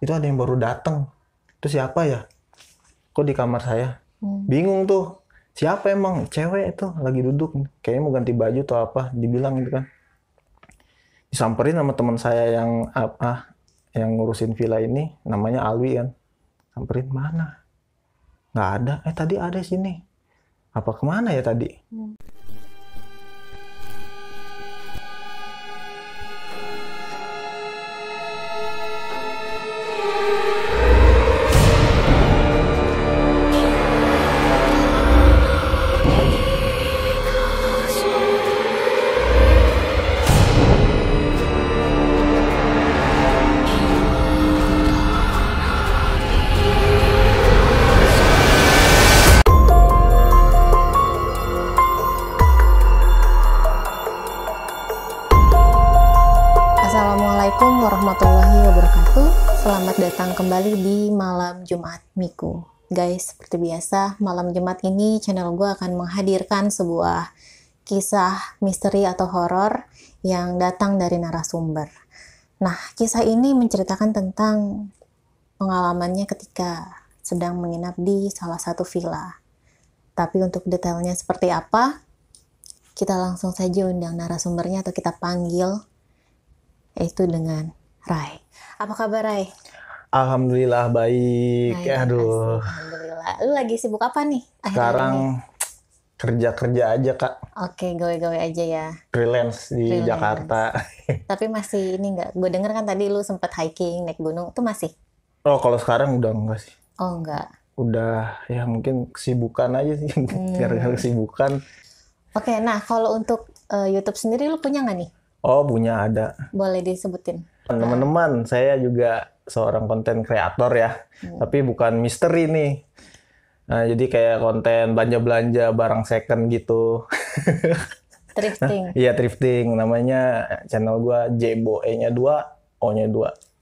itu ada yang baru datang. Itu siapa ya? Kok di kamar saya? Bingung tuh. Siapa emang? Cewek itu lagi duduk. Kayaknya mau ganti baju atau apa. Dibilang gitu kan. Disamperin sama teman saya yang ngurusin villa ini. Namanya Alwi kan. Samperin, mana? Nggak ada. Tadi ada sini. Apa kemana ya tadi? Assalamualaikum warahmatullahi wabarakatuh. Selamat datang kembali di Malam Jumat Miku. Guys, seperti biasa, malam Jumat ini channel gue akan menghadirkan sebuah kisah misteri atau horor yang datang dari narasumber. Nah, kisah ini menceritakan tentang pengalamannya ketika sedang menginap di salah satu villa. Tapi untuk detailnya seperti apa, kita langsung saja undang narasumbernya atau kita panggil, yaitu dengan Rai. Apa kabar, Rai? Alhamdulillah baik. Aduh. Alhamdulillah. Lu lagi sibuk apa nih? Sekarang kerja aja, Kak. Oke, gawe-gawe aja ya. Freelance di Jakarta. Tapi masih ini enggak? Gue denger kan tadi lu sempet hiking, naik gunung. Itu masih? Oh, kalau sekarang udah enggak sih. Oh, enggak. Udah, ya mungkin kesibukan aja sih. Gara-gara kesibukan. Oke, nah kalau untuk YouTube sendiri lu punya nggak nih? Oh, punya, ada. Boleh disebutin? Teman-teman, saya juga seorang konten kreator ya. Tapi bukan misteri nih. Nah, jadi kayak konten belanja-belanja barang second gitu. Thrifting? Iya, thrifting. Namanya channel gua Jebo, E-nya 2, O-nya 2.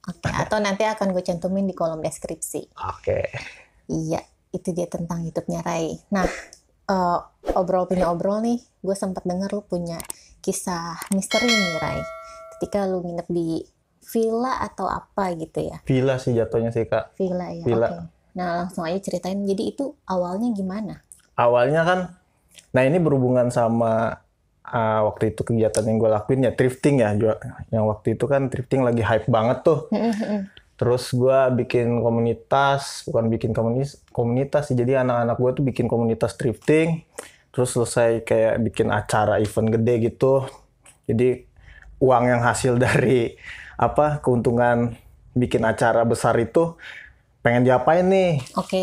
Oke, atau nanti akan gue cantumin di kolom deskripsi. Oke. Iya, itu dia tentang YouTube-nya Rai. Nah, obrol nih, gue sempat denger lu punya kisah misteri nih, Rai. Ketika lu nginep di villa atau apa gitu ya? Villa sih jatuhnya sih, Kak. Villa ya, Villa. oke. Nah, langsung aja ceritain. Jadi itu awalnya gimana? Awalnya kan, nah ini berhubungan sama waktu itu kegiatan yang gue lakuin ya, thrifting ya. Yang waktu itu kan thrifting lagi hype banget tuh. Terus gue bikin komunitas, bukan bikin komunitas sih, jadi anak-anak gue tuh bikin komunitas thrifting. Terus selesai kayak bikin acara event gede gitu. Jadi uang yang hasil dari keuntungan bikin acara besar itu pengen diapain nih. Oke.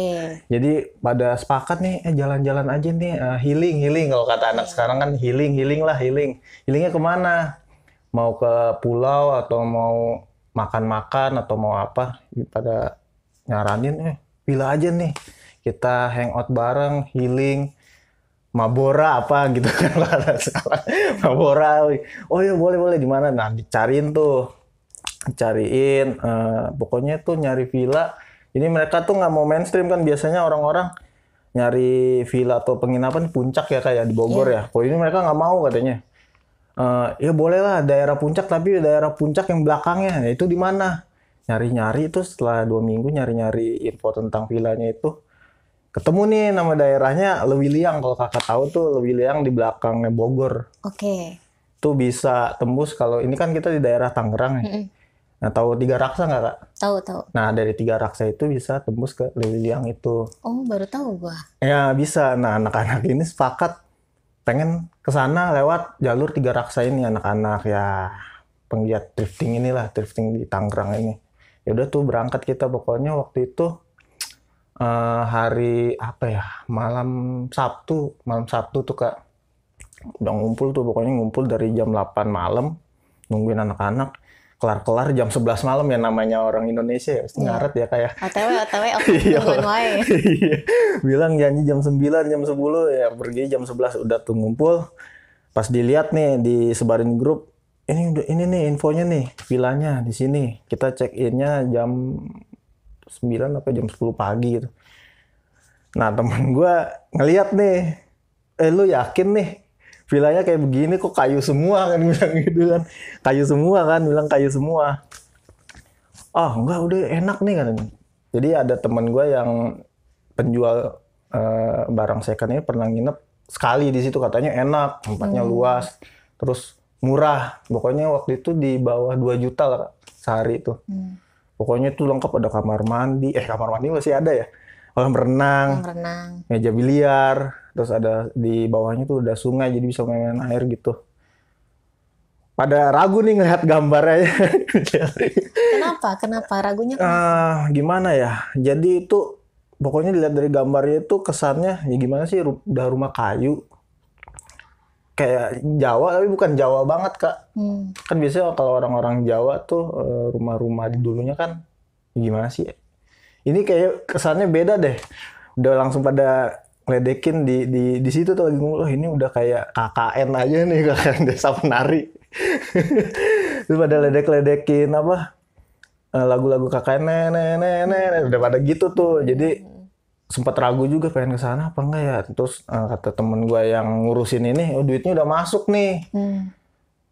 Jadi pada sepakat nih, jalan-jalan aja nih, healing. Kalau kata anak sekarang kan healing. Healingnya kemana? Mau ke pulau atau mau makan-makan atau mau apa? Pada nyaranin, villa aja nih. Kita hangout bareng, healing. Mabora apa gitu kan kata sekarang. Mabora. Oh ya boleh di mana? Nah, dicariin, pokoknya tuh nyari villa. Jadi mereka tuh nggak mau mainstream kan, biasanya orang-orang nyari villa atau penginapan di puncak ya, kayak di Bogor ya. Kalau ini mereka nggak mau katanya. Ya boleh lah daerah puncak, tapi daerah puncak yang belakangnya. Nah, itu di mana? Nyari-nyari itu setelah 2 minggu nyari-nyari info tentang villanya itu. Ketemu nih nama daerahnya Lewiliang. Kalau kakak tahu tuh Lewiliang di belakangnya Bogor. Oke. Tuh bisa tembus, kalau ini kan kita di daerah Tangerang ya. Nah, tahu Tiga Raksa nggak, Kak? Tahu. Nah, dari Tiga Raksa itu bisa tembus ke Lewiliang itu. Oh, baru tahu gua. Ya, bisa. Nah, anak-anak ini sepakat pengen ke sana lewat jalur Tiga Raksa ini, anak-anak ya penggiat thrifting inilah, thrifting di Tangerang ini. Ya udah tuh berangkat kita, pokoknya waktu itu hari malam Sabtu tuh, Kak. Udah ngumpul tuh, pokoknya ngumpul dari jam 8 malam nungguin anak-anak. Kelar jam 11 malam ya, namanya orang Indonesia ya, pasti ngaret ya kayak. OTW, tungguin wae. Bilang janji jam 9, jam 10 ya pergi jam 11, udah tuh ngumpul. Pas dilihat nih, disebarin grup, ini nih infonya nih, villanya di sini. Kita check in-nya jam 9 apa jam 10 pagi gitu. Nah, teman gue ngeliat nih, lu yakin nih villanya kayak begini kok kayu semua kan, bilang gitu kan. Kayu semua kan, bilang kayu semua. Ah enggak, udah enak nih kan. Jadi ada teman gue yang penjual barang second ini pernah nginep sekali di situ, katanya enak, tempatnya luas, terus murah. Pokoknya waktu itu di bawah 2 juta lah Kak, sehari itu. Pokoknya itu lengkap, ada kamar mandi. Kamar mandi masih ada ya. Kolam renang, meja biliar, terus ada di bawahnya tuh udah sungai jadi bisa main air gitu. Pada ragu nih ngeliat gambarnya. Kenapa? Ragunya kenapa? Gimana ya? Jadi itu pokoknya dilihat dari gambarnya itu kesannya ya gimana sih, udah rumah kayu. Kayak Jawa tapi bukan Jawa banget Kak. Kan biasanya kalau orang-orang Jawa tuh rumah-rumah di dulunya kan gimana sih? Ini kayak kesannya beda deh. Udah langsung pada ngeledekin di situ tuh lagi ngomong, ini udah kayak KKN aja nih, KKN Desa Penari. Terus pada ledek-ledekin apa lagu-lagu KKN nenek udah pada gitu tuh. Jadi sempat ragu juga pengen ke sana apa enggak ya. Terus kata temen gue yang ngurusin ini, duitnya udah masuk nih.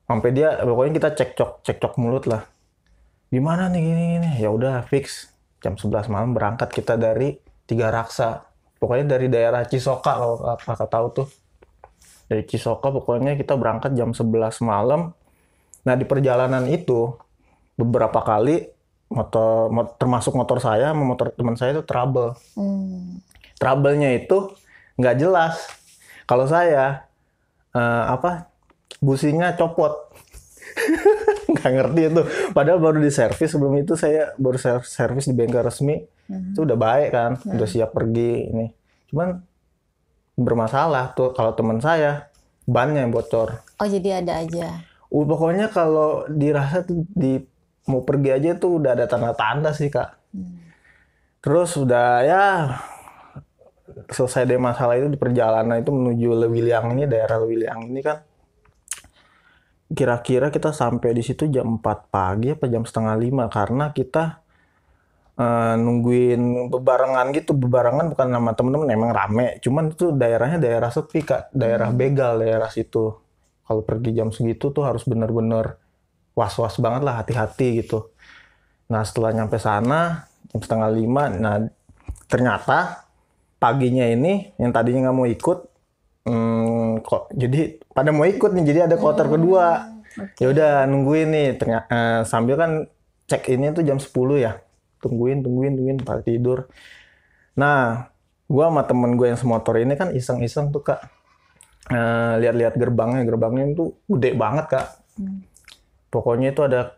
Sampai dia pokoknya kita cekcok mulut lah. Gimana nih gini. Ya udah fix jam 11 malam berangkat kita dari Tiga Raksa. Pokoknya dari daerah Cisoka kalau kakak tahu tuh. Dari Cisoka pokoknya kita berangkat jam 11 malam. Nah di perjalanan itu beberapa kali termasuk motor saya sama motor teman saya itu trouble. Trouble-nya itu nggak jelas. Kalau saya businya copot. Nggak ngerti itu. Padahal baru diservis, sebelum itu saya baru servis di bengkel resmi. Itu udah baik kan, udah siap pergi ini. Cuman bermasalah tuh kalau teman saya bannya yang bocor. Oh jadi ada aja. Pokoknya kalau dirasa tuh mau pergi aja tuh udah ada tanda-tanda sih Kak. Terus udah ya selesai deh masalah itu di perjalanan itu menuju Lewiliang ini, daerah Lewiliang ini kan. Kira-kira kita sampai di situ jam 4 pagi apa jam setengah 5 karena kita nungguin bebarengan gitu. Bebarengan bukan sama temen-temen, emang rame. Cuman itu daerahnya daerah sepi Kak, daerah begal daerah situ. Kalau pergi jam segitu tuh harus bener-bener was-was banget lah, hati-hati gitu. Nah setelah nyampe sana jam setengah 5, nah ternyata paginya ini yang tadinya nggak mau ikut, kok jadi pada mau ikut nih, jadi ada kloter kedua. Ya udah nungguin nih, sambil kan cek ini tuh jam 10 ya, tungguin pada tidur. Nah gua sama temen gue yang semotor ini kan iseng-iseng tuh Kak, lihat-lihat gerbangnya itu gede banget Kak. Pokoknya itu ada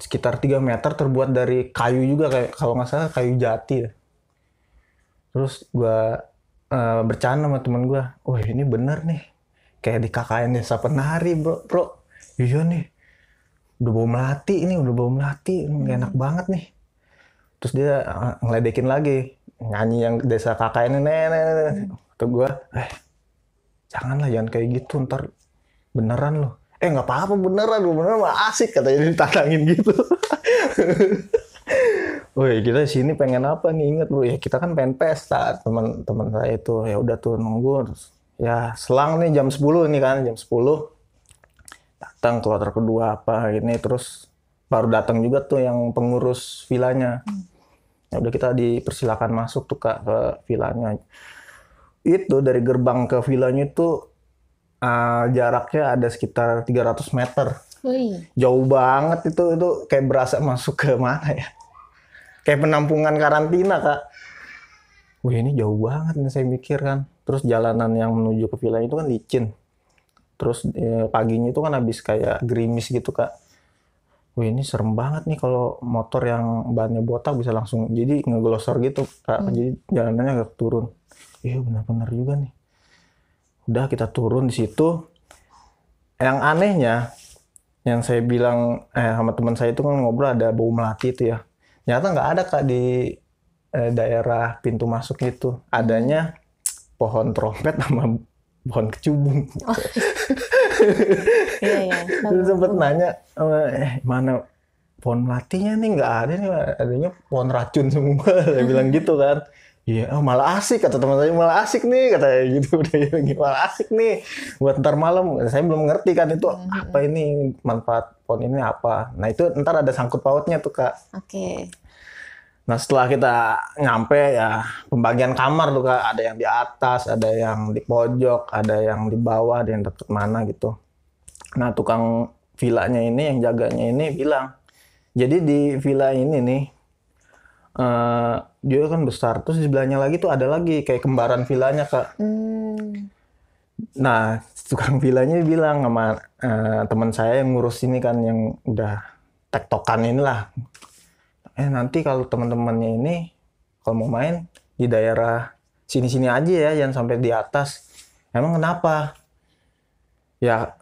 sekitar 3 meter terbuat dari kayu juga, kayak kalau nggak salah kayu jati. Terus gue bercanda sama temen gue, oh ini bener nih, kayak di KKN Desa Penari bro. Iya nih, udah bau melati, nggak enak banget nih. Terus dia ngeledekin lagi, nyanyi yang Desa KKN nenek. Kata gue, jangan kayak gitu, ntar beneran loh. Nggak apa-apa, beneran mah asik, katanya ditantangin gitu. Woi kita sini pengen apa nih, inget lu ya kita kan pengen pesta, teman-teman saya itu. Ya udah tuh nunggu, terus ya selang nih jam 10 nih kan, jam 10 datang kloter kedua apa ini, terus baru datang juga tuh yang pengurus vilanya. Ya udah kita dipersilakan masuk tuh Kak ke vilanya. Itu dari gerbang ke vilanya itu jaraknya ada sekitar 300 meter. Jauh banget itu kayak berasa masuk ke mana ya? Kayak penampungan karantina Kak. Wih ini jauh banget nih saya mikir kan. Terus jalanan yang menuju ke villa itu kan licin. Terus paginya itu kan habis kayak gerimis gitu Kak. Wih ini serem banget nih kalau motor yang bannya botak bisa langsung jadi ngeglosor gitu Kak. Jadi jalanannya agak turun. Iya benar-benar juga nih. Udah kita turun di situ. Yang anehnya, yang saya bilang sama teman saya itu kan ngobrol ada bau melati itu ya. Ternyata nggak ada Kak di daerah pintu masuk itu. Adanya pohon trompet sama pohon kecubung. Oh. Iya. Terus sempat nanya, mana pohon melatinya nih, nggak ada nih, adanya pohon racun semua. Saya bilang gitu kan. Iya, oh, malah asik kata teman saya, malah asik nih katanya gitu. Udah lagi malah asik nih buat ntar malam. Saya belum ngerti kan itu apa ini manfaat pohon ini apa. Nah itu ntar ada sangkut pautnya tuh Kak. Oke. Nah setelah kita nyampe ya pembagian kamar tuh Kak, ada yang di atas, ada yang di pojok, ada yang di bawah, ada yang deket mana gitu. Nah tukang villanya ini yang jaganya ini bilang, jadi di villa ini nih dia kan besar, terus di sebelahnya lagi tuh ada lagi kayak kembaran villanya Kak. Nah tukang villanya bilang sama teman saya yang ngurus ini kan yang udah tektokan inilah, nanti kalau teman-temannya ini kalau mau main di daerah sini-sini aja ya, jangan sampai di atas. Emang kenapa? Ya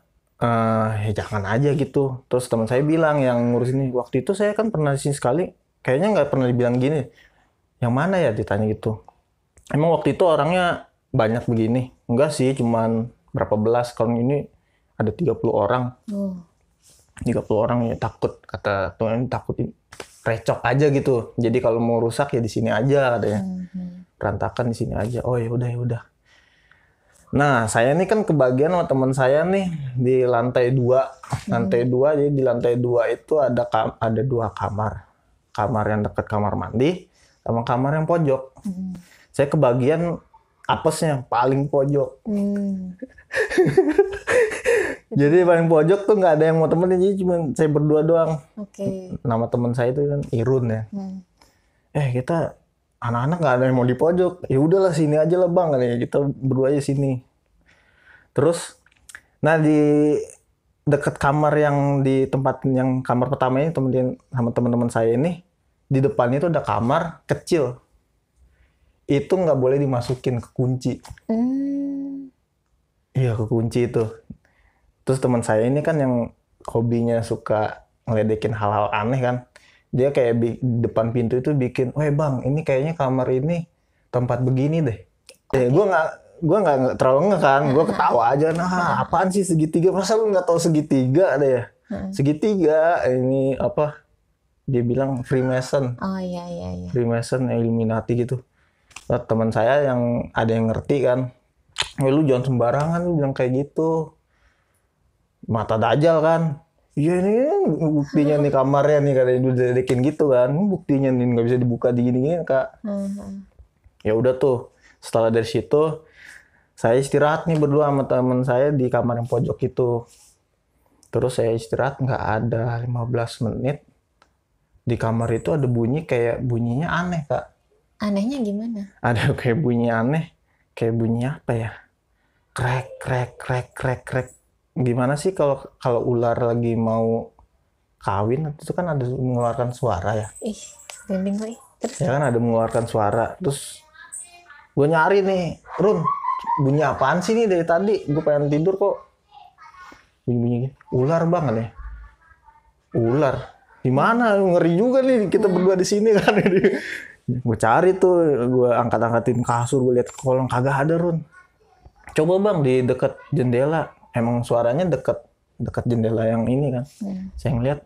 jangan aja gitu. Terus teman saya bilang yang ngurus ini, waktu itu saya kan pernah di sini sekali, kayaknya nggak pernah dibilang gini. Yang mana ya ditanya gitu. Emang waktu itu orangnya banyak begini? Enggak sih, cuman berapa belas. Kalau ini ada 30 orang. 30 orang ya takut, kata Tuhan, takut recok aja gitu. Jadi kalau mau rusak ya di sini aja ada ya. Berantakan di sini aja. Oh ya udah ya udah. Nah, saya ini kan kebagian sama teman saya nih di lantai 2. Lantai 2, jadi di lantai 2 itu ada 2 kamar. Kamar yang dekat kamar mandi sama kamar yang pojok. Saya kebagian apesnya paling pojok. Jadi paling pojok tuh nggak ada yang mau temenin, jadi cuma saya berdua doang. Nama teman saya itu kan Irun ya. Kita anak-anak nggak ada yang mau di pojok. Ya udahlah sini aja lah bang, kita berdua aja sini. Terus, nah di dekat kamar yang di tempat yang kamar pertama ini sama teman-teman saya ini, di depannya itu ada kamar kecil. Itu nggak boleh dimasukin, kekunci. Iya, kekunci itu. Terus teman saya ini kan yang hobinya suka ngeledekin hal-hal aneh kan. Dia kayak di depan pintu itu bikin, bang, ini kayaknya kamar ini tempat begini deh. Gue nggak terlalu kan, gue ketawa aja. Nah, apaan sih segitiga? Masa lu nggak tahu segitiga deh ya? Segitiga ini apa? Dia bilang Freemason. Oh iya. Freemason, Illuminati gitu. Nah, teman saya yang ada yang ngerti kan, lu jangan sembarangan lu bilang kayak gitu. Mata dajal kan. Iya ini buktinya nih kamarnya nih, katanya diledekin gitu kan. Buktinya nih nggak bisa dibuka digini-gini Kak. Ya udah tuh. Setelah dari situ saya istirahat nih berdua sama teman saya di kamar yang pojok itu. Terus saya istirahat nggak ada 15 menit. Di kamar itu ada bunyi kayak bunyinya aneh Kak. Anehnya gimana? Ada kayak bunyi aneh. Kayak bunyi apa ya? Krek, krek, krek, krek, krek. Gimana sih kalau ular lagi mau kawin itu kan ada mengeluarkan suara ya. Gending kali. Terus? Ya kan ada mengeluarkan suara. Terus gue nyari nih, Run, bunyi apaan sih nih dari tadi? Gue pengen tidur kok. Bunyi-bunyi gitu. Ular banget ya. Ular. Di mana? Ngeri juga nih kita berdua di sini kan. Gue cari tuh, gue angkat-angkatin kasur, gue lihat ke kolong, kagak ada Run. Coba bang di dekat jendela. Emang suaranya dekat jendela yang ini kan. Saya ngeliat,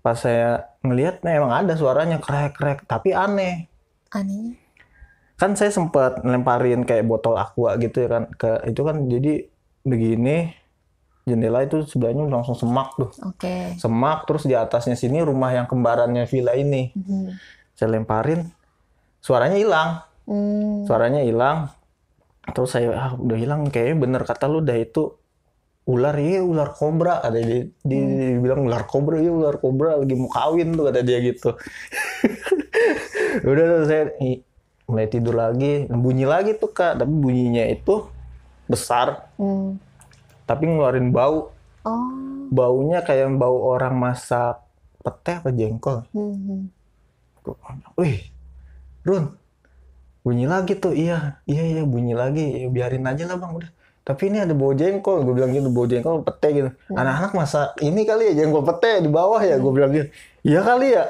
pas saya ngeliat, emang ada suaranya krek-krek, tapi aneh. Anehnya? Kan saya sempat ngelemparin kayak botol aqua gitu ya kan, itu kan jadi begini, jendela itu sebelahnya langsung semak tuh. Semak, terus di atasnya sini rumah yang kembarannya villa ini. Saya lemparin, suaranya hilang. Terus saya, udah hilang, kayaknya bener kata lu dah itu ular, ular kobra, ada dia bilang ular kobra, ular kobra lagi mau kawin tuh kata dia gitu. Udah tuh saya mulai tidur lagi, bunyi lagi tuh Kak, tapi bunyinya itu besar, tapi ngeluarin bau. Baunya kayak bau orang masak pete apa jengkol. Wih, Run, bunyi lagi tuh, iya bunyi lagi, ya, biarin aja lah bang udah. Tapi ini ada bau jengkol, gue bilang gitu, bau jengkol pete gitu. Anak-anak masak ini kali ya, jengkol pete di bawah ya, gue bilang gitu. Iya kali ya.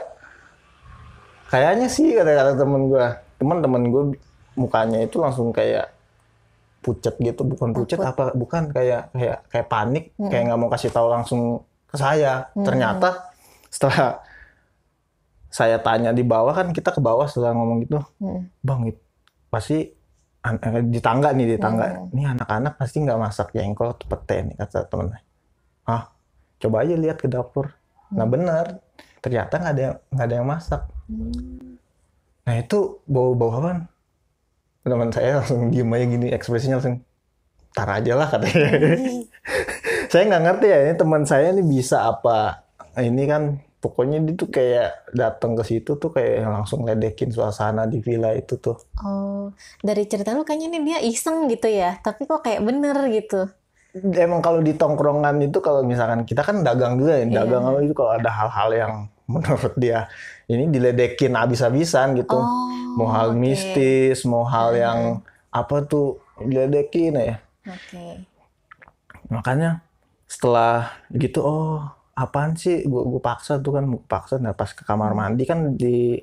Kayaknya sih kata temen gue. Teman-teman gue mukanya itu langsung kayak pucet gitu, bukan pucet apa, bukan kayak panik, kayak nggak mau kasih tahu langsung ke saya. Ternyata setelah saya tanya di bawah kan, kita ke bawah setelah ngomong gitu, bang pasti di tangga nih, nih anak-anak pasti nggak masak jengkol atau pete nih, kata temen. Coba aja lihat ke dapur. Nah benar, ternyata nggak ada yang masak. Nah itu bau apaan? Teman saya langsung diem aja gini, ekspresinya langsung, tar aja lah katanya. Saya nggak ngerti ya, ini teman saya ini bisa apa. Ini kan pokoknya dia tuh kayak datang ke situ tuh kayak langsung ledekin suasana di villa itu tuh. Oh, dari cerita lu kayaknya nih dia iseng gitu ya, tapi kok kayak bener gitu. Emang kalau di tongkrongan itu kalau misalkan kita kan dagang juga ya, dagang itu kalau ada hal-hal yang menurut dia ini diledekin habis-habisan gitu. Mau hal mistis, mau hal yang apa tuh diledekin ya. Makanya setelah gitu, apaan sih, gue paksa tuh kan, nah pas ke kamar mandi kan di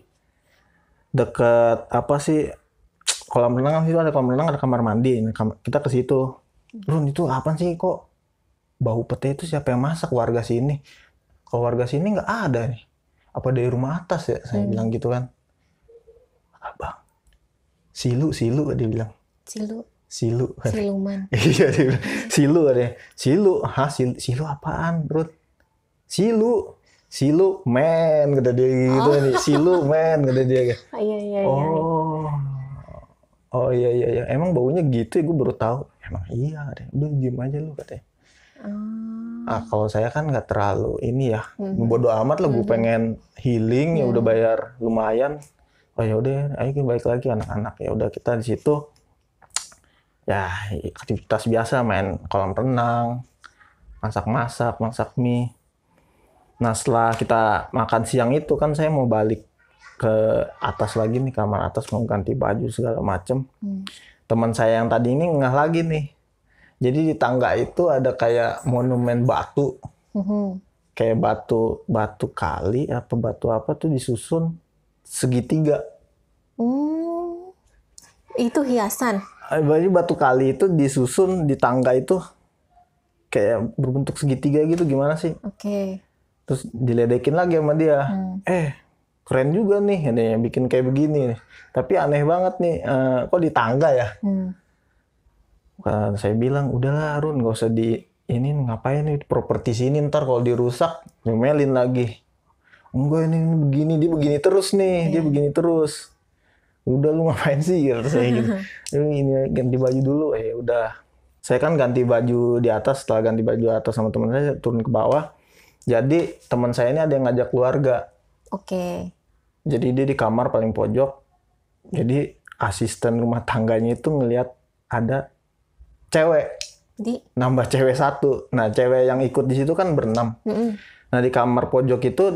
deket apa sih, kolam renang itu ada kolam renang, ada kamar mandi, kita ke situ. Run, itu apaan sih, kok bau pete itu siapa yang masak, warga sini? Kalau warga sini nggak ada nih, apa dari rumah atas ya, saya bilang gitu kan. Abang, silu dia bilang. Siluman. Iya, dia bilang silu katanya. Silu apaan, Ruth? Silu men, kata dia gitu nih. Silu men, kata dia. Iya. Oh iya. Emang baunya gitu ya, gue baru tahu. Emang iya, katanya. Udah diem aja lu, katanya. Kalau saya kan nggak terlalu ini ya, bodo amat lah, gue pengen healing ya udah bayar lumayan. Oh ya udah, ayo balik lagi anak-anak, ya udah kita di situ. Ya aktivitas biasa, main kolam renang, masak mie. Nah setelah kita makan siang itu kan saya mau balik ke atas lagi nih, kamar atas, mau ganti baju segala macem. Teman saya yang tadi ini ngeh lagi nih. Jadi di tangga itu ada kayak monumen batu. Kayak batu kali apa batu apa tuh disusun segitiga. Itu hiasan. Jadi batu kali itu disusun di tangga itu kayak berbentuk segitiga gitu, gimana sih? Terus diledekin lagi sama dia. Keren juga nih, ada yang bikin kayak begini. Tapi aneh banget nih, kok di tangga ya? Saya bilang, udahlah Arun, gak usah ini ngapain nih properti sini, ntar kalau dirusak nyomelin lagi. Enggak, ini begini, dia begini terus nih, dia begini terus. Udah lu ngapain sih, kata saya gitu. Ini ganti baju dulu, udah. Saya kan ganti baju di atas, setelah ganti baju atas sama teman saya turun ke bawah. Jadi teman saya ini ada yang ngajak keluarga. Jadi dia di kamar paling pojok. Jadi asisten rumah tangganya itu ngelihat ada cewek. Nambah cewek satu. Nah cewek yang ikut di situ kan berenam. Nah di kamar pojok itu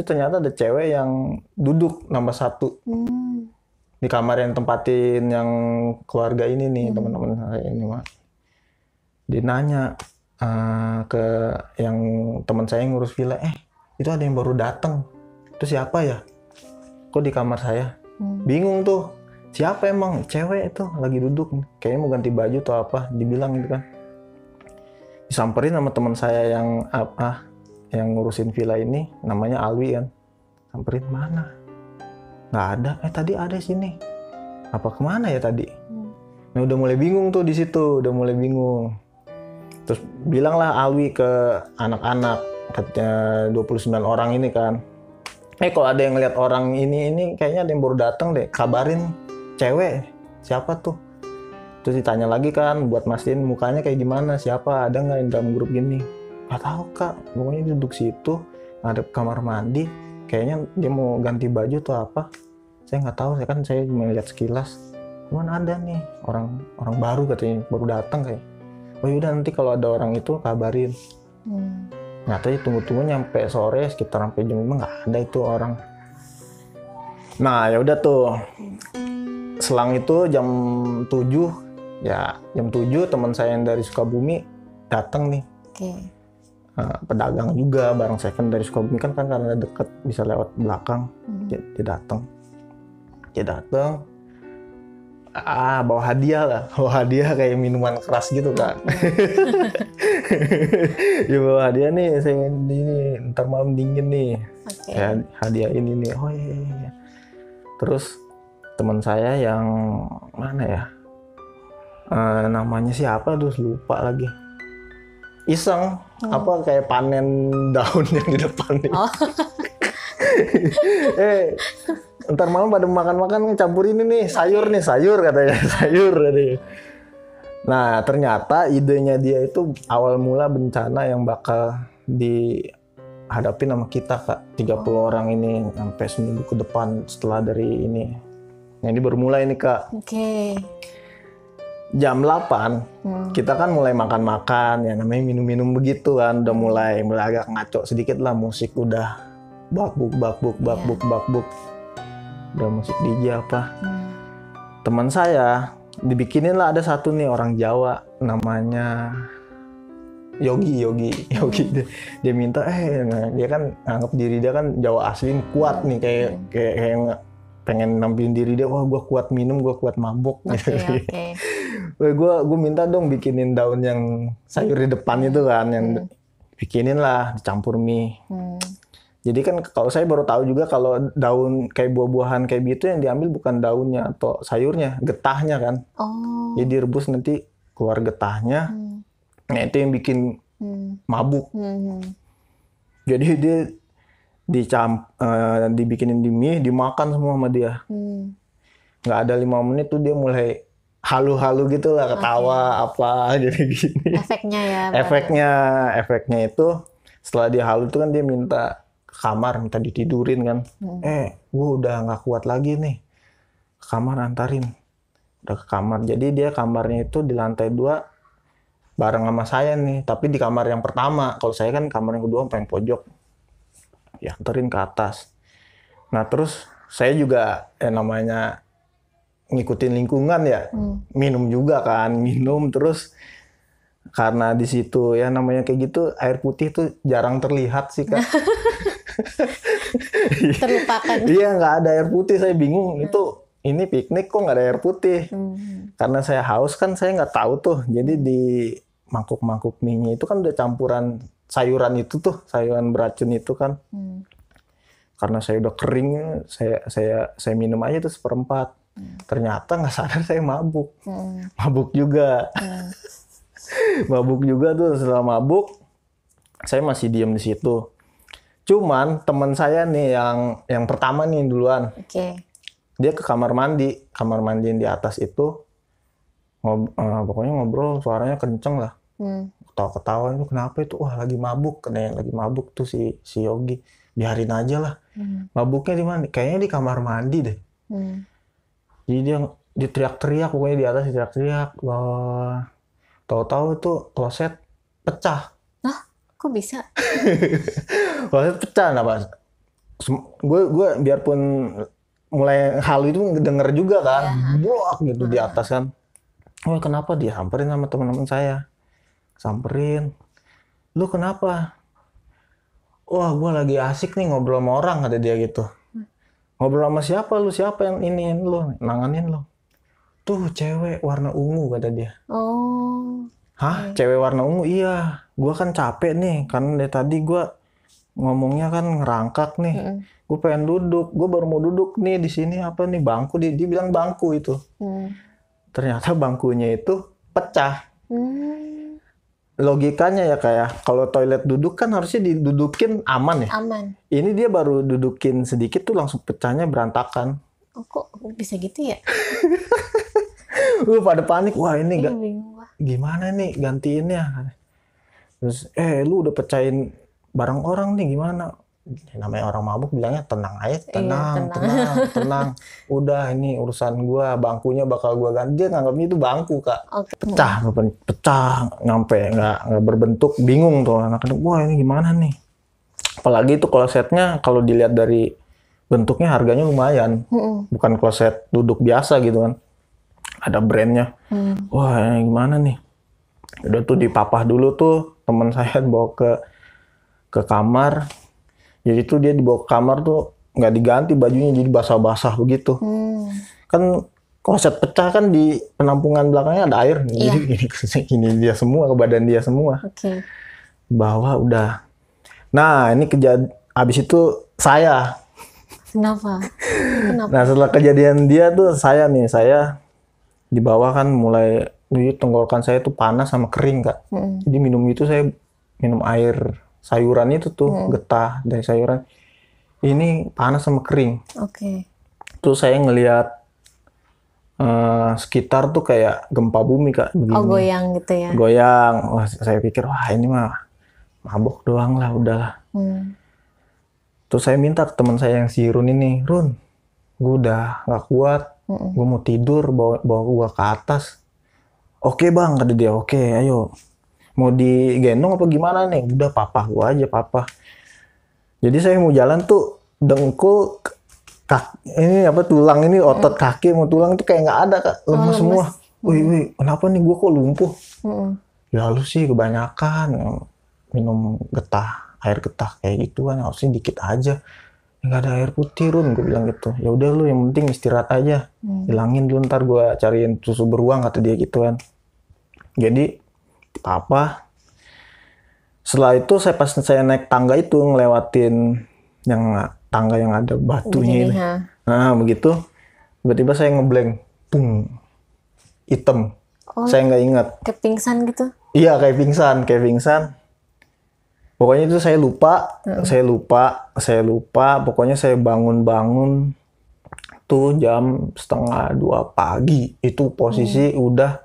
ternyata ada cewek yang duduk nambah satu. Di kamar yang tempatin yang keluarga ini nih, teman-teman saya ini mah. Dia nanya ke yang teman saya yang ngurus villa, itu ada yang baru datang. Itu siapa ya? Kok di kamar saya? Bingung tuh. Siapa emang? Cewek itu lagi duduk. Kayaknya mau ganti baju atau apa. Dibilang gitu kan. Disamperin sama teman saya yang ngurusin villa ini. Namanya Alwi kan. Samperin, mana? Nggak ada. Tadi ada sini. Apa kemana ya tadi? Nah udah mulai bingung tuh di situ. Udah mulai bingung. Terus bilanglah Alwi ke anak-anak. Katanya 29 orang ini kan. Kalau ada yang ngeliat orang ini kayaknya ada yang baru datang deh. Kabarin cewek. Siapa tuh? Terus ditanya lagi kan buat mastiin mukanya kayak gimana. Siapa? Ada nggak yang dalam grup gini? Nggak tahu kak. Pokoknya duduk situ. Ada kamar mandi. Kayaknya dia mau ganti baju atau apa. Saya nggak tahu. Saya cuma lihat sekilas. Cuman ada nih orang baru katanya baru datang kayak. Oh yaudah nanti kalau ada orang itu kabarin. Nyatanya tunggu-tunggu nyampe sore sekitar sampai jam 5 nggak ada itu orang. Nah ya udah tuh. Selang itu jam 7 teman saya yang dari Sukabumi datang nih. Pedagang juga barang second dari Sukabumi kan karena deket bisa lewat belakang. Dia datang. Bawa hadiah kayak minuman keras gitu kan. Ya bawa hadiah nih, saya ini ntar malam dingin nih. Ya, hadiah ini nih. Oh iya. Terus teman saya yang mana ya, namanya siapa tuh lupa lagi, iseng apa kayak panen daun yang di depan nih. Ntar malam pada makan-makan campur ini nih sayur katanya. Sayur katanya. Nah ternyata idenya dia itu awal mula bencana yang bakal dihadapi sama kita Kak, 30 orang ini sampai seminggu ke depan setelah dari ini. Nah ini baru mulai nih Kak. Oke. Jam 8 kita kan mulai makan-makan ya, namanya minum-minum begitu kan, udah mulai agak ngaco sedikit lah, musik udah bakbuk. Udah musik DJ apa. Teman saya dibikinin lah, ada satu nih orang Jawa namanya Yogi. Dia minta dia kan anggap diri dia kan Jawa asli kuat nih, kayak pengen nampilin diri dia, wah gue kuat minum, gue kuat mabuk. Okay. Gue minta dong bikinin daun yang sayur di depan itu kan, yang bikinin lah dicampur mie. Jadi kan kalau saya baru tahu juga kalau daun kayak buah-buahan kayak gitu yang diambil bukan daunnya atau sayurnya, getahnya kan. Jadi direbus nanti keluar getahnya. Nah itu yang bikin mabuk. Jadi dia dibikinin di mie, dimakan semua sama dia. Nggak ada 5 menit tuh dia mulai halu-halu gitu lah, ketawa apa jadi gini. Efeknya ya. Efeknya itu setelah dia halu tuh kan dia minta kamar, minta ditidurin kan. Gue udah nggak kuat lagi nih, ke kamar antarin. Udah ke kamar, jadi dia kamarnya itu di lantai 2 bareng sama saya nih, tapi di kamar yang pertama. Kalau saya kan kamar yang kedua paling pojok, ya anterin ke atas. Nah terus saya juga namanya ngikutin lingkungan ya, minum juga kan, terus karena di situ ya namanya kayak gitu, air putih tuh jarang terlihat sih Kak. Terlupakan. Iya nggak ada air putih, saya bingung itu ini piknik kok nggak ada air putih. Karena saya haus kan, saya nggak tahu tuh. Jadi di mangkuk mie itu kan udah campuran sayuran itu tuh, sayuran beracun itu kan. Karena saya udah kering, saya minum aja tuh 1/4. Ternyata nggak sadar saya mabuk. Mabuk juga. Mabuk juga tuh. Setelah mabuk saya masih diem di situ. Cuman teman saya nih yang pertama nih duluan. Dia ke kamar mandi yang di atas itu. Pokoknya ngobrol, suaranya kenceng lah. Ketawa-ketawa itu kenapa itu? Wah lagi mabuk, lagi mabuk tuh si Yogi. Biarin aja lah. Mabuknya di mana? Kayaknya di kamar mandi deh. Jadi dia teriak-teriak, pokoknya di atas teriak-teriak. Wah, tahu-tahu itu kloset pecah. Kok bisa? Kloset pecah, nah Pak. Gue biarpun mulai halu itu denger juga kan, blok gitu di atas kan. Oh kenapa? Dia samperin sama teman-teman saya. Samperin. Lu kenapa? Wah gue lagi asik nih ngobrol sama orang, kata dia gitu. Ngobrol sama siapa lu? Siapa yang iniin lu? Nanganin lu? Tuh cewek warna ungu, kata dia. Hah? Cewek warna ungu? Iya. Gue kan capek nih, karena dari tadi gue ngomongnya kan ngerangkak nih. Gue pengen duduk. Gue baru mau duduk nih di sini apa nih bangku? Dia bilang bangku itu. Ternyata bangkunya itu pecah. Logikanya ya kayak kalau toilet duduk kan harusnya didudukin aman ya. Aman. Ini dia baru dudukin sedikit tuh langsung pecahnya berantakan. Kok bisa gitu ya? Pada panik. Wah ini gimana nih gantiinnya? Terus lu udah pecahin barang orang nih gimana? Namanya orang mabuk bilangnya tenang aja, tenang. Udah ini urusan gua, bangkunya bakal gua ganti. Dia nganggapnya itu bangku Kak. Pecah, nyampe nggak berbentuk, bingung tuh anak-anak. Wah ini gimana nih? Apalagi itu klosetnya kalau dilihat dari bentuknya harganya lumayan, bukan kloset duduk biasa gitu kan. Ada brandnya. Wah ini gimana nih? Udah tuh dipapah dulu tuh, teman saya bawa ke kamar. Jadi tuh dia dibawa ke kamar tuh nggak diganti bajunya, jadi basah-basah begitu. Kan kloset pecah kan di penampungan belakangnya ada air. Jadi ini dia semua, ke badan dia semua. Bahwa udah. Nah ini habis itu saya Kenapa? Kenapa? Nah setelah kejadian dia tuh saya di bawah kan mulai tenggorokan saya tuh panas sama kering Kak. Jadi minum itu saya minum air sayuran itu tuh getah dari sayuran. Ini panas sama kering. Oke. Terus saya ngelihat sekitar tuh kayak gempa bumi Kak. Begini. Oh goyang gitu ya? Goyang. Wah saya pikir wah ini mah mabok doang lah udahlah. Terus saya minta ke teman saya yang si Run ini, Run, gue udah nggak kuat, gue mau tidur, bawa gue ke atas. Oke bang, kata dia, oke ayo. Mau digendong apa gimana nih? Udah papa gue aja, papa. Jadi saya mau jalan tuh dengkul, ini apa tulang ini otot kaki mau tulang itu kayak nggak ada Kak, lemes semua. Wih, kenapa nih gue kok lumpuh? Ya lu sih kebanyakan minum air getah kayak gitu kan, harusnya dikit aja. Nggak ada air putih Run, gue bilang gitu. Ya udah lu yang penting istirahat aja, hilangin dulu ntar gue cariin susu beruang kata dia gitu kan. Jadi apa? Setelah itu pas saya naik tangga itu ngelewatin yang tangga yang ada batunya ini. Nah begitu, tiba-tiba saya ngeblank, pung, hitam. Saya nggak ingat. Kayak pingsan gitu? Iya kayak pingsan. Pokoknya itu saya lupa. Pokoknya saya bangun tuh jam 1:30 pagi. Itu posisi udah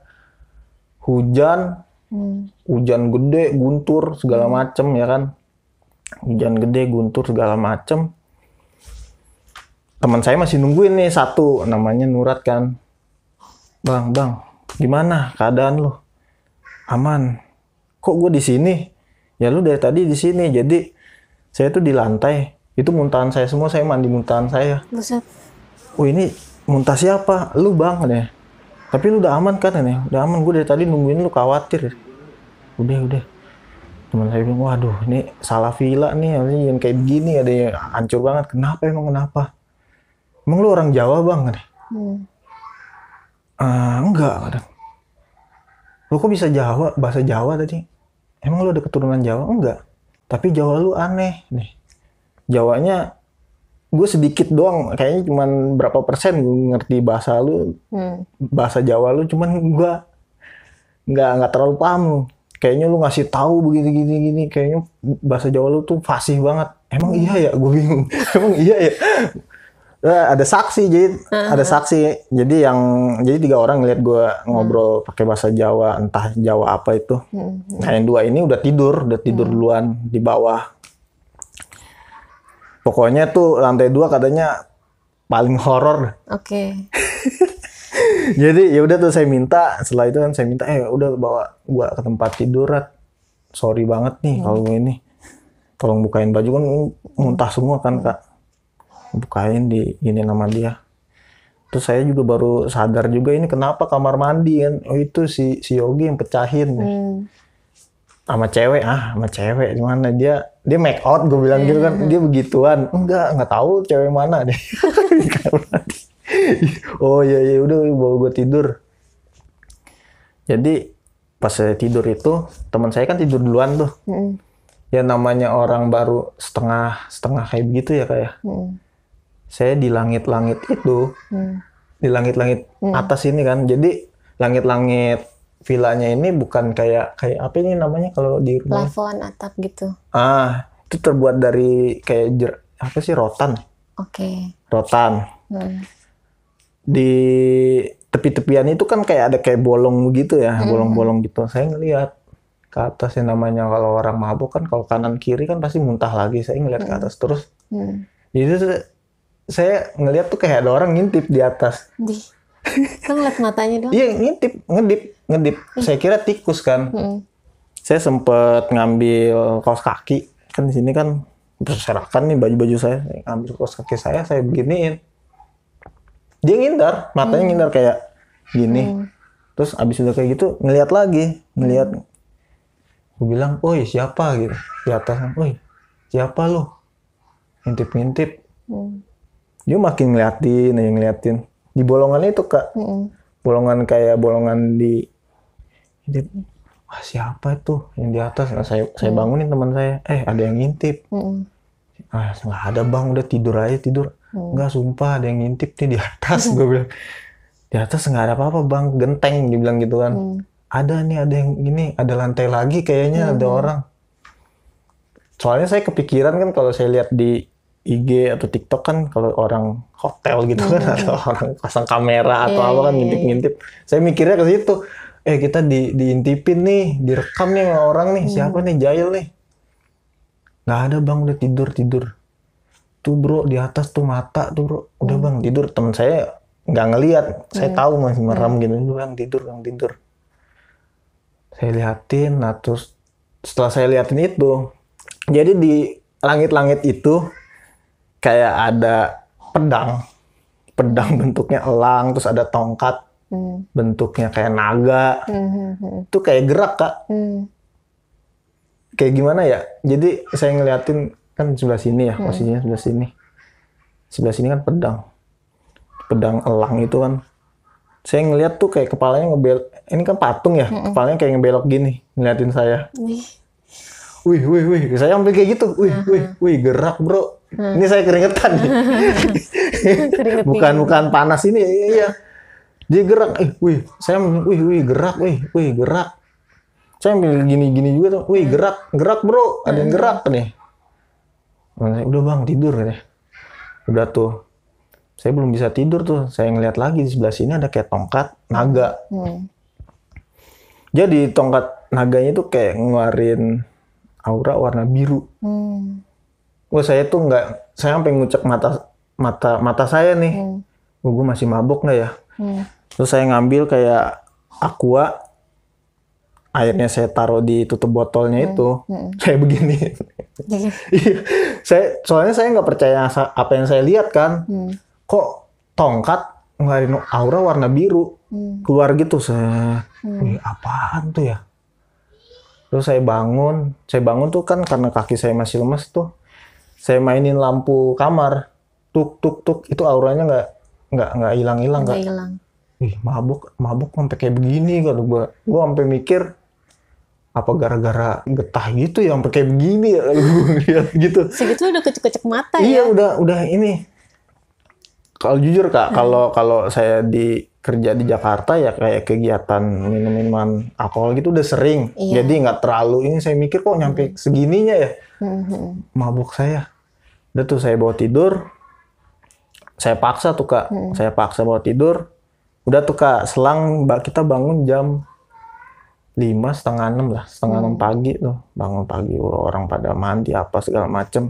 hujan gede, guntur segala macem ya kan. Hujan gede, guntur segala macem. Teman saya masih nungguin nih satu, namanya Nurat kan. Bang, gimana keadaan lu? Aman. Kok gue di sini? Ya lu dari tadi di sini. Jadi saya tuh di lantai. Itu muntahan saya semua, saya mandi muntahan saya. Buset. Oh ini muntah siapa? Lu bang deh. Tapi lu udah aman kan nih? Udah aman, gue dari tadi nungguin lu khawatir. Udah. Teman saya bilang, waduh ini salah villa nih. Yang kayak begini ada yang hancur banget. Kenapa? Emang lu orang Jawa bang? Enggak. Lu kok bisa bahasa Jawa tadi? Emang lu ada keturunan Jawa? Enggak. Tapi Jawa lu aneh nih. Jawanya gue sedikit doang, kayaknya cuman berapa persen gue ngerti bahasa lu, bahasa Jawa lu, cuman gue nggak terlalu paham. Kayaknya lu ngasih tahu begini, kayaknya bahasa Jawa lu tuh fasih banget. Emang iya ya? Gue bingung. Emang iya ya? Ada saksi jadi 3 orang ngeliat gue ngobrol pakai bahasa Jawa, entah Jawa apa itu. Nah yang 2 ini udah tidur duluan di bawah. Pokoknya tuh lantai 2 katanya paling horor. Oke. Jadi ya udah tuh setelah itu kan saya minta udah bawa gue ke tempat tidur. Sorry banget nih kalau ini, tolong bukain baju kan muntah semua kan Kak. Bukain ini nama dia. Terus saya juga baru sadar juga ini kenapa kamar mandi kan. Oh itu si Yogi yang pecahin. Sama cewek gimana dia make out gue bilang gitu kan. Dia begituan. Enggak tahu cewek mana deh. Oh iya udah bawa gue tidur. Jadi pas saya tidur itu teman saya kan tidur duluan tuh. Ya namanya orang baru setengah kayak begitu ya kayak. Saya di langit-langit itu, di langit-langit atas ini kan. Jadi langit-langit villanya ini bukan kayak apa ini namanya kalau di rumah? Plafon atap gitu. Itu terbuat dari kayak apa sih, rotan? Oke. Rotan. Di tepi-tepian itu kan kayak ada kayak bolong gitu ya, bolong-bolong gitu. Saya ngelihat ke atas yang namanya kalau orang mabuk kan kalau kanan kiri kan pasti muntah lagi. Saya ngelihat ke atas terus. Jadi saya ngelihat tuh kayak ada orang ngintip di atas. Kan ngeliat matanya dong? Iya ngedip. Saya kira tikus kan. Saya sempet ngambil kaos kaki. Kan di sini kan berserakan nih baju-baju saya. Saya ngambil kaos kaki saya beginiin. Dia ngindar, matanya ngindar kayak gini. Terus abis udah kayak gitu ngelihat lagi. Gue bilang, "Oi, siapa?" gitu. Di atas, "Oi, siapa lu?" Ngintip-ngintip. Dia makin ngeliatin. Di bolongan itu Kak. Bolongan di wah siapa itu yang di atas? Nah, saya bangunin teman saya. Ada yang ngintip. Nggak ada bang, udah tidur aja. Enggak, sumpah ada yang ngintip nih di atas. Gue bilang, di atas nggak ada apa-apa bang, genteng, dibilang gitu kan. Ada nih, ada yang ini, ada lantai lagi kayaknya, ada orang. Soalnya saya kepikiran kan kalau saya lihat di IG atau TikTok kan, kalau orang hotel gitu kan, atau orang pasang kamera atau apa kan ngintip-ngintip. Saya mikirnya ke situ. Kita diintipin nih, direkam nih sama orang nih, siapa nih, Jail nih. Nggak ada bang, udah tidur. Tuh bro, di atas tuh mata tuh bro. Udah bang, tidur. Teman saya nggak ngelihat, saya tahu masih merem gitu. Bang, tidur. Saya liatin, nah terus setelah saya liatin itu, jadi di langit-langit itu kayak ada pedang bentuknya elang, terus ada tongkat bentuknya kayak naga. Itu kayak gerak Kak. Kayak gimana ya? Jadi saya ngeliatin kan sebelah sini ya, posisinya sebelah sini. Sebelah sini kan pedang elang itu kan. Saya ngeliat tuh kayak kepalanya ngebelok. Ini kan patung ya, kepalanya kayak ngebelok gini, ngeliatin saya. Wih. Saya sampai kayak gitu. Wih, gerak bro. Ini saya keringetan nih. bukan panas ini. Iya. Dia gerak. Wih, gerak. Saya ambil gini juga tuh. Wih, gerak bro. Ada yang gerak nih. Udah bang, tidur katanya. Udah tuh. Saya belum bisa tidur tuh. Saya ngeliat lagi di sebelah sini ada kayak tongkat naga. Jadi tongkat naganya tuh kayak ngeluarin aura warna biru. Wah, saya tuh nggak, saya sampai ngucek mata saya nih. Gue masih mabuk nggak ya? Terus saya ngambil kayak aqua, airnya saya taruh di tutup botolnya itu, saya begini. Soalnya saya nggak percaya apa yang saya lihat kan. Kok tongkat ngeluarin aura warna biru keluar gitu. Wih, apaan tuh ya? Terus saya bangun tuh kan karena kaki saya masih lemas tuh. Saya mainin lampu kamar, tuk, itu auranya nggak hilang-hilang Kak. Wih, mabuk sampai kayak begini kalau gue sampai mikir apa gara-gara getah gitu ya sampai kayak begini ya kalau gue ngeliat gitu. Segitu udah kecek mata ya. Iya, udah ini. Kalau jujur Kak, kalau saya kerja di Jakarta ya kayak kegiatan minum-minuman alkohol gitu udah sering. Jadi nggak terlalu ini, saya mikir kok nyampe segininya ya. Mabuk saya. Udah tuh saya bawa tidur. Saya paksa tuh Kak. Saya paksa bawa tidur. Udah tuh Kak, selang kita bangun jam 5, setengah 6 lah. Setengah 6 pagi tuh. Bangun pagi, orang pada mandi apa segala macem.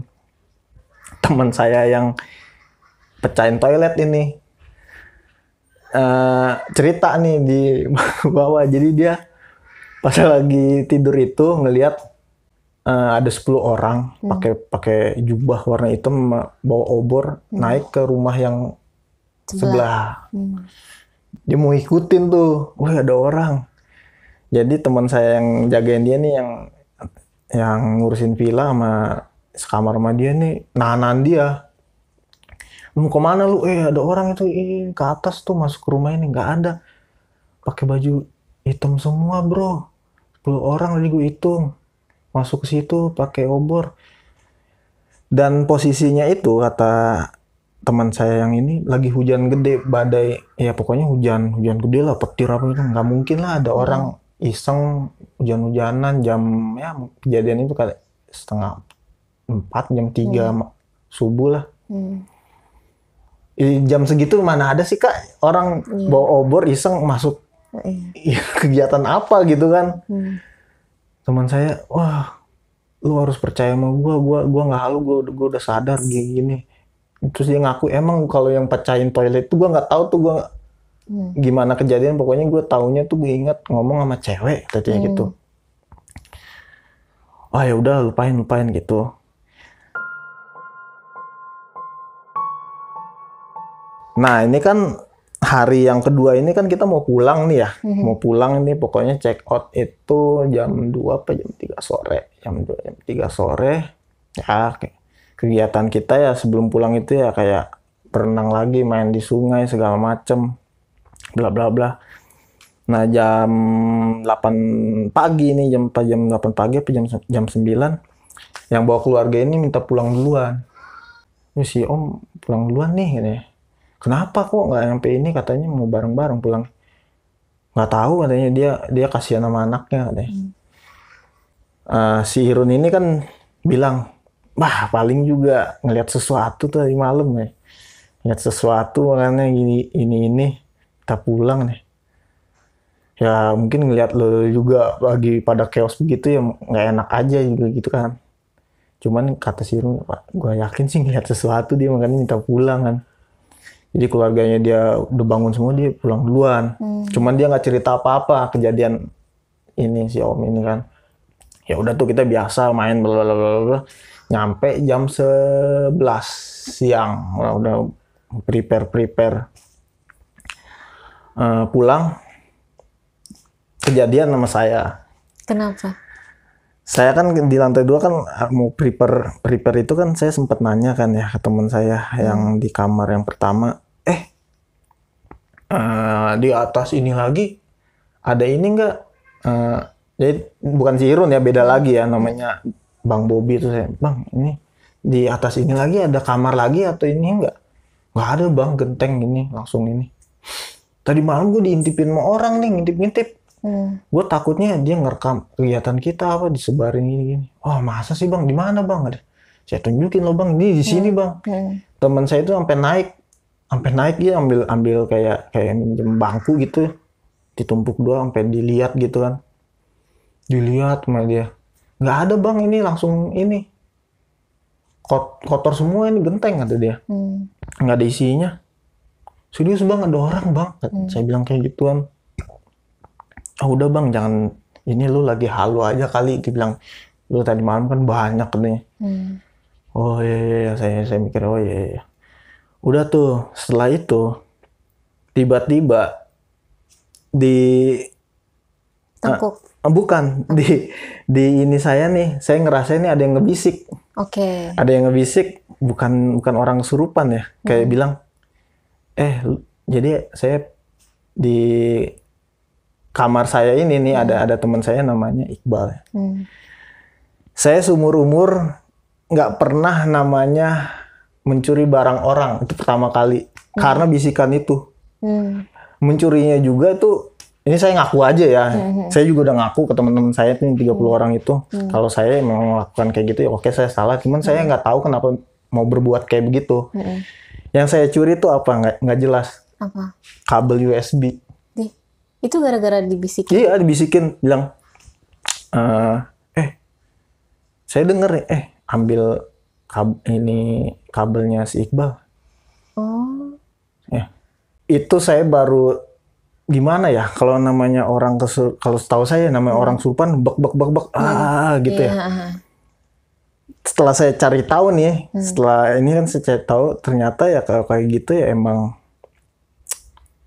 Teman saya yang pecahin toilet ini. Cerita nih di bawah. Jadi dia pas lagi tidur itu ngelihat ada 10 orang pakai jubah warna hitam bawa obor naik ke rumah yang sebelah. Dia mau ikutin tuh. Wah, ada orang. Jadi teman saya yang jagain dia nih yang ngurusin villa sama sekamar sama dia nih nahan dia. Lu mau kemana lu? Ada orang itu ke atas tuh masuk ke rumah ini. Nggak ada. Pakai baju hitam semua bro. 10 orang tadi gue hitung. Masuk ke situ pakai obor. Dan posisinya itu kata teman saya yang ini lagi hujan gede, badai. Ya pokoknya hujan gede lah, petir apa itu. Nggak mungkin lah ada orang iseng hujan-hujanan jam ya kejadian itu kayak 3:30, jam 3 subuh lah. Jam segitu mana ada sih Kak orang bawa obor iseng masuk kegiatan apa gitu kan. Teman saya, wah lu harus percaya sama gue nggak halu, gue udah sadar gini. Terus dia ngaku emang kalau yang pecahin toilet tuh gue nggak tahu tuh gue gimana kejadian, pokoknya gue taunya tuh gue ingat ngomong sama cewek tadinya gitu. Oh ya udah lupain gitu. Nah ini kan hari yang kedua ini kan kita mau pulang nih ya. Mau pulang nih pokoknya check out itu jam 2 apa jam 3 sore. Jam 2, jam 3 sore. Ya kegiatan kita ya sebelum pulang itu ya kayak berenang lagi, main di sungai segala macem. Bla bla bla. Nah jam 8 pagi nih, jam 8 pagi apa jam 9. Yang bawa keluarga ini minta pulang duluan. Si Om pulang duluan nih katanya. Kenapa kok nggak nyampe ini, katanya mau bareng-bareng pulang. Nggak tahu katanya, dia kasihan sama anaknya katanya. Si Irun ini kan bilang, wah paling juga ngeliat sesuatu tuh tadi malam ya. Ngeliat sesuatu makanya ini kita pulang nih. Ya mungkin ngeliat lo juga lagi pada chaos begitu ya nggak enak aja juga gitu kan. Cuman kata si Irun, Pak, gue yakin sih ngeliat sesuatu dia makanya minta pulang kan. Jadi keluarganya dia udah bangun semua, dia pulang duluan. Cuman dia nggak cerita apa-apa kejadian ini si Om ini kan. Ya udah tuh kita biasa main blablabla. Nyampe jam 11 siang. Udah prepare. Pulang. Kejadian sama saya. Kenapa? Saya kan di lantai 2 kan mau prepare itu kan, saya sempat nanya kan ya ke teman saya yang di kamar yang pertama, di atas ini lagi ada ini nggak? Jadi bukan si Irun ya, beda lagi ya, namanya Bang Bobby itu. Saya, Bang, ini di atas ini lagi ada kamar lagi atau ini nggak? Nggak ada Bang, genteng ini langsung ini. Tadi malam gue diintipin sama orang nih, ngintip-ngintip. Gue takutnya dia ngerekam kegiatan kita apa, disebarin gini. Oh masa sih Bang, di mana Bang? Ada. Saya tunjukin loh Bang, ini di sini Bang. Teman saya itu sampai naik dia ambil kayak minjem bangku gitu, ditumpuk dua sampai dilihat gitu kan. Dilihat sama dia, nggak ada Bang, ini langsung ini kotor semua, ini genteng kata dia. Nggak ada isinya. Serius Bang, ada orang Bang. Saya bilang kayak gituan. Oh udah Bang, jangan ini, lu lagi halu aja kali. Dia bilang, lu tadi malam kan banyak katanya. Oh iya, saya mikir oh iya. Udah tuh, setelah itu tiba-tiba di Tengkuk. bukan di ini saya nih, saya ngerasa ini ada yang ngebisik. Oke. Ada yang ngebisik, bukan orang kesurupan ya. Kayak bilang, jadi saya di kamar saya ini nih ada teman saya namanya Iqbal. Saya seumur umur nggak pernah namanya mencuri barang orang, itu pertama kali karena bisikan itu. Mencurinya juga tuh, ini saya ngaku aja ya. Saya juga udah ngaku ke teman-teman saya nih 30 orang itu. Kalau saya memang melakukan kayak gitu ya oke, saya salah. Cuman saya nggak tahu kenapa mau berbuat kayak begitu. Yang saya curi tuh apa? Nggak jelas. Apa? Kabel USB. Itu gara-gara dibisikin? Iya, dibisikin. Bilang, saya denger ambil kabelnya si Iqbal. Oh. Ya. Itu saya baru, gimana ya, kalau namanya orang kalau setahu saya namanya orang surupan bek gitu ya. Setelah saya cari tahu nih, setelah ini kan saya cari tahu, ternyata ya kalau kayak gitu ya emang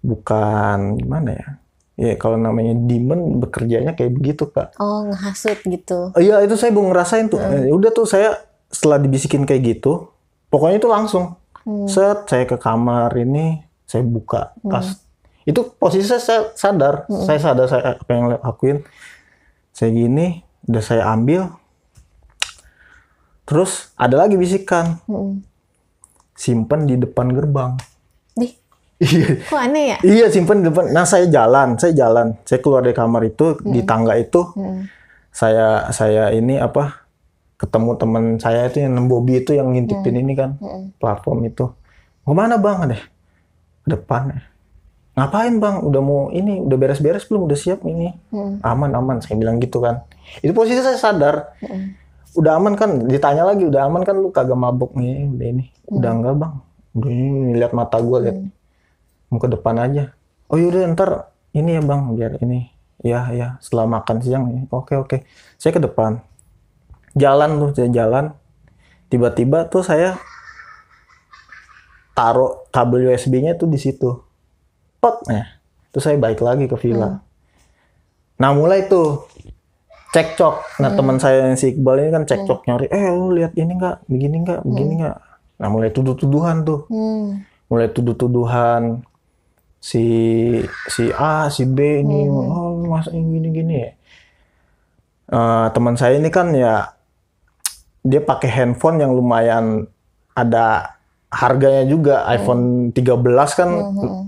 bukan gimana ya. Ya kalau namanya demon bekerjanya kayak begitu Kak. Oh, ngehasut gitu. Iya, itu saya belum ngerasain tuh. Udah tuh saya setelah dibisikin kayak gitu, pokoknya itu langsung set saya ke kamar ini, saya buka tas. Itu posisi saya sadar, saya sadar saya apa yang lakuin. Saya gini, udah saya ambil. Terus ada lagi bisikan. Simpan di depan gerbang. Kok aneh ya? Iya, simpen di depan. Nah, saya jalan. Saya keluar dari kamar itu, di tangga itu. Saya ini ketemu teman saya itu yang Bobby itu yang ngintipin ini kan, platform itu. Kemana Bang? Ada depan. Ngapain Bang? Udah mau ini, udah beres-beres belum? Udah siap ini? Aman. Saya bilang gitu kan. Itu posisi saya sadar. Udah aman kan? Ditanya lagi, udah aman kan? Lu kagak mabuk nih? Udah ini. Udah enggak Bang? Udah ini, lihat mata gue, lihat. Mau ke depan aja. Oh yaudah ntar ini ya Bang, biar ini. Ya, setelah makan siang ya. Oke. Saya ke depan. Saya jalan. Tiba-tiba tuh saya taruh kabel USB-nya tuh di situ. Pek. Terus saya balik lagi ke villa. Nah mulai tuh cekcok. Nah teman saya yang si Iqbal ini kan cekcok nyari. Lu lihat ini nggak? Begini nggak? Nah mulai tuduh-tuduhan tuh. Mulai tuduh-tuduhan. Si A, si B ini, masa gini-gini ya. Teman saya ini kan ya, dia pakai handphone yang lumayan ada harganya juga. iPhone 13 kan,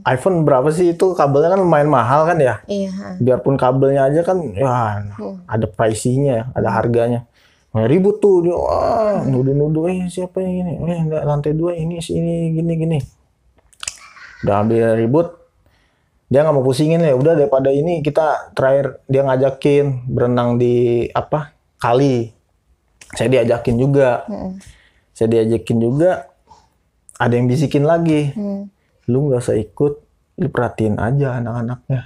iPhone berapa sih itu, kabelnya kan lumayan mahal kan ya. Iya. Biarpun kabelnya aja kan ya ada pricing-nya, ada harganya. Nah, ribut tuh dia, wah, nuduh-nuduh, siapa yang ini, enggak, lantai 2 ini sini gini. Udah ambil ribut, dia nggak mau pusingin, ya udah daripada ini kita terakhir dia ngajakin berenang di kali. Saya diajakin juga. Ada yang bisikin lagi. Lu nggak usah ikut, lu perhatiin aja anak-anaknya.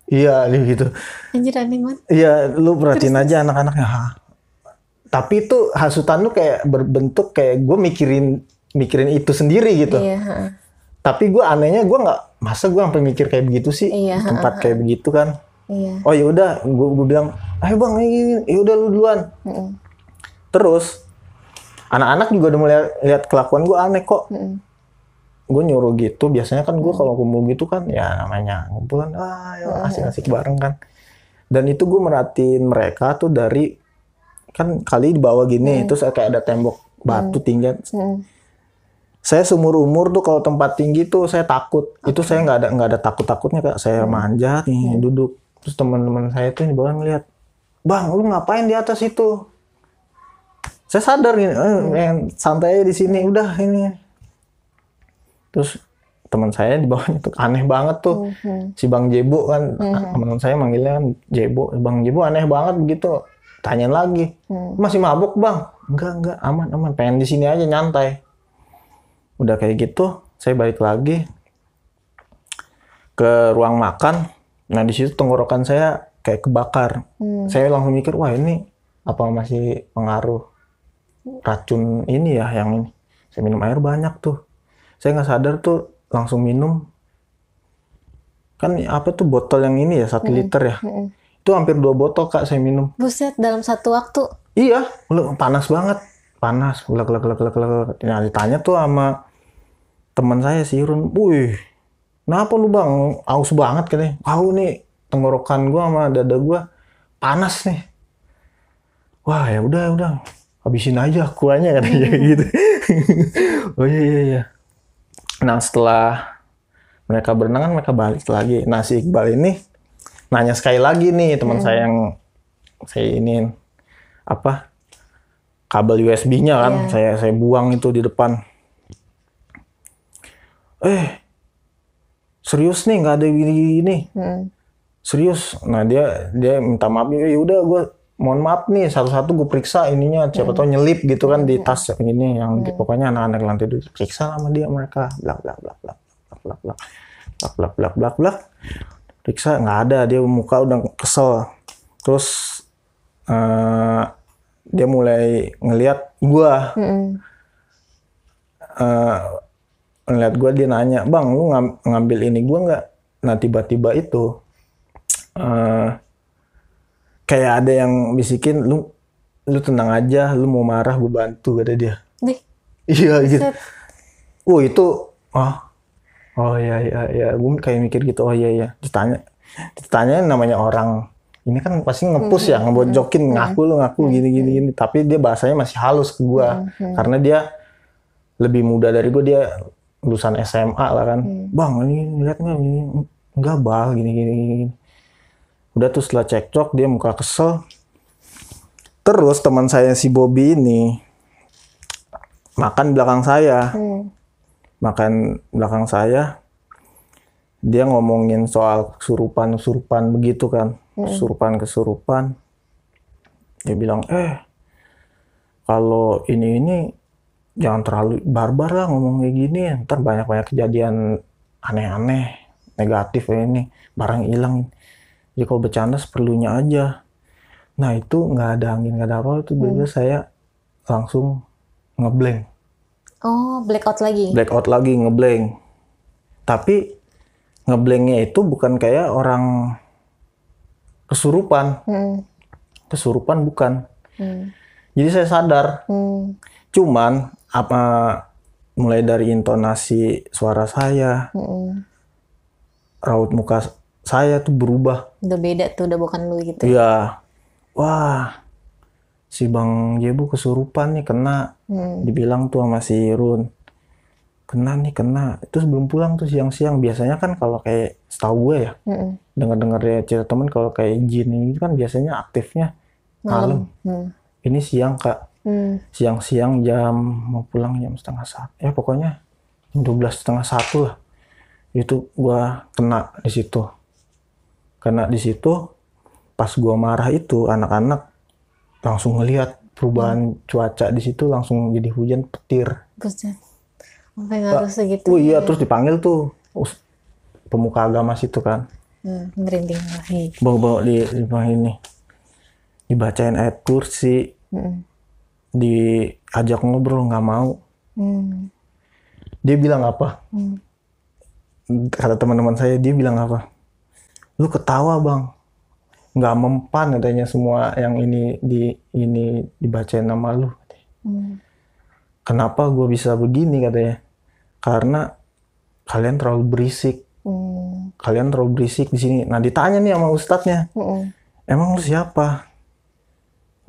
Iya, gitu. Anjir, aneh banget. Iya, lu perhatiin aja anak-anaknya. Tapi itu hasutan lu kayak berbentuk kayak gue mikirin itu sendiri gitu. Iya. Tapi gue anehnya gue nggak, masa gue sampai mikir kayak begitu sih. Iya. Tempat kayak begitu kan. Iya. Oh ya udah, gue bilang, ayo bang, ini, ya udah lu duluan. Terus anak-anak juga udah mulai lihat kelakuan gue aneh kok. Gue nyuruh gitu, biasanya kan gue kalau kumpul gitu kan, ya namanya kumpulan, asik-asik bareng kan. Dan itu gue merhatiin mereka tuh dari, kan kali di bawah gini, terus kayak ada tembok batu tinggi. Saya seumur umur tuh kalau tempat tinggi tuh saya takut. Itu saya nggak ada takut-takutnya, Kak. Saya manjat nih, duduk. Terus teman-teman saya tuh di bawah ngeliat, bang, lu ngapain di atas itu? Saya sadar gini, santai aja di sini, udah ini. Terus teman saya di bawahnya tuh aneh banget tuh. Si Bang Jebo kan, teman saya manggilnya kan Jebo. Bang Jebo aneh banget begitu. Tanyain lagi, masih mabuk bang? Enggak, aman, pengen di sini aja nyantai. Udah kayak gitu, saya balik lagi ke ruang makan. Nah di situ tenggorokan saya kayak kebakar. Saya langsung mikir, wah ini apa masih pengaruh racun ini ya yang ini. Saya minum air banyak tuh. Saya nggak sadar tuh langsung minum. Kan apa tuh botol yang ini ya 1 liter ya. Itu hampir 2 botol Kak saya minum. Buset, dalam satu waktu. Iya, panas banget. Panas, gelak. Nah, ditanya tuh sama teman saya si Irun, "Wih, kenapa lu bang? Aus banget katanya." "Tahu nih, tenggorokan gua sama dada gua panas nih." "Wah, ya udah. Habisin aja kuahnya," katanya gitu. Oh iya. Nah, setelah mereka berenang kan mereka balik lagi. Nah, si Iqbal ini nanya sekali lagi nih teman saya yang saya iniin kabel USB-nya kan, saya buang itu di depan. Serius nih nggak ada gini. Serius. Nah dia minta maaf. Ya udah gue mohon maaf nih, satu-satu gue periksa ininya, siapa tahu nyelip gitu kan di tas ini yang pokoknya anak-anak lantai itu periksa sama dia mereka. Blak. Periksa nggak ada, dia muka udah kesel. Terus dia mulai ngelihat gua. Ngelihat gua, dia nanya, "Bang, lu ngambil ini gua nggak?" Nah tiba-tiba itu kayak ada yang bisikin, lu tenang aja, lu mau marah gue bantu, kata dia. Iya gitu. Itu oh iya, gue kayak mikir gitu. Oh iya. Ditanya namanya orang ini kan pasti ngepus ya, ngebojokin, ngaku gini. Tapi dia bahasanya masih halus ke gue, karena dia lebih muda dari gue, dia lulusan SMA lah kan. "Bang, ini lihat nggak ini?" "Enggak bal, gini." Udah tuh setelah cekcok dia muka kesel. Terus teman saya si Bobby ini makan belakang saya. Dia ngomongin soal kesurupan begitu kan. Kesurupan. Dia bilang, kalau ini jangan terlalu barbar lah ngomong kayak gini. Ntar banyak kejadian aneh-aneh, negatif ini, barang hilang. Jadi kalau bercanda seperlunya aja. Nah itu nggak ada angin, nggak ada apa, itu bener saya langsung ngeblank. Oh, blackout lagi, ngeblank. Tapi ngeblanknya itu bukan kayak orang kesurupan. Kesurupan bukan. Jadi saya sadar. Cuman mulai dari intonasi suara saya, raut muka saya tuh berubah. Udah beda tuh, udah bukan lu gitu. Iya. Wah. si Bang Jebu kesurupan nih, kena. Dibilang tuh sama si Run, kena. Terus belum pulang tuh siang-siang. Biasanya kan kalau kayak setahu gue ya, dengar-dengar ya cerita temen, kalau kayak jin ini kan biasanya aktifnya malam. Ini siang Kak. Siang-siang mau pulang jam 12:30. Ya pokoknya 12:30 lah. Itu gua kena di situ. Pas gua marah itu, anak-anak langsung ngelihat perubahan cuaca di situ, langsung jadi hujan petir. Buset. Sampai ngaruh segitu. Oh iya, terus dipanggil tuh pemuka agama situ kan. Merinding lagi. Bawa di ini. Dibacain ayat kursi. Diajak ngobrol, nggak mau. Dia bilang apa? Kata teman-teman saya, dia bilang apa? Lu ketawa Bang, nggak mempan katanya semua yang ini dibacain nama lu. Kenapa gue bisa begini katanya? Karena kalian terlalu berisik. Kalian terlalu berisik di sini. Nah ditanya nih sama ustadznya, emang lu siapa?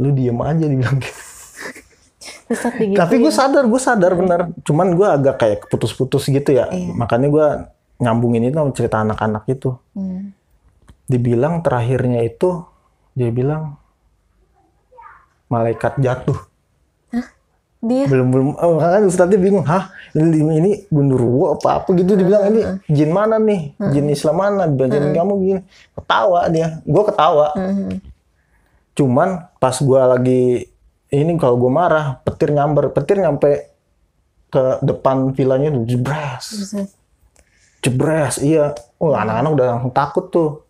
Lu diem aja, dibilang gitu. Tapi gue sadar bener. Cuman gue agak kayak putus-putus gitu ya. Makanya gue nyambungin itu sama cerita anak-anak itu. Dibilang terakhirnya itu, dia bilang malaikat jatuh. Hah? Dia? Belum. Kan ustadznya bingung. Hah? Ini gundurwo apa gitu. Dibilang ini jin mana nih? Jin Islam mana? Dibacain kamu gini. Ketawa dia. Gue ketawa. Cuman pas gue lagi ini, kalau gue marah, petir nyampe ke depan vilanya tuh, jebres, iya. Anak-anak udah langsung takut tuh.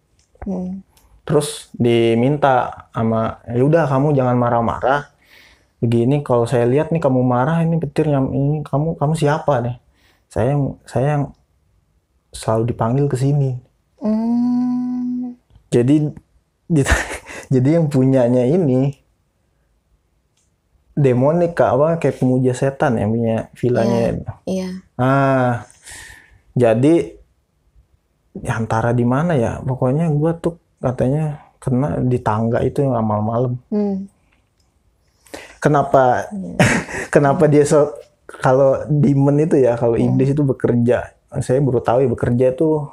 Terus diminta sama, ya udah kamu jangan marah-marah. Begini, kalau saya lihat nih kamu marah, ini petir ini kamu siapa nih? Saya yang selalu dipanggil ke sini. Jadi yang punyanya ini demonik Kak, kayak pemuja setan yang punya vilanya. Iya. Nah, jadi antara di mana ya? Pokoknya gue tuh katanya kena di tangga itu yang malam-malam. Kenapa? Kenapa dia kalau demon itu ya, kalau iblis itu bekerja. Saya baru tahu ya, bekerja tuh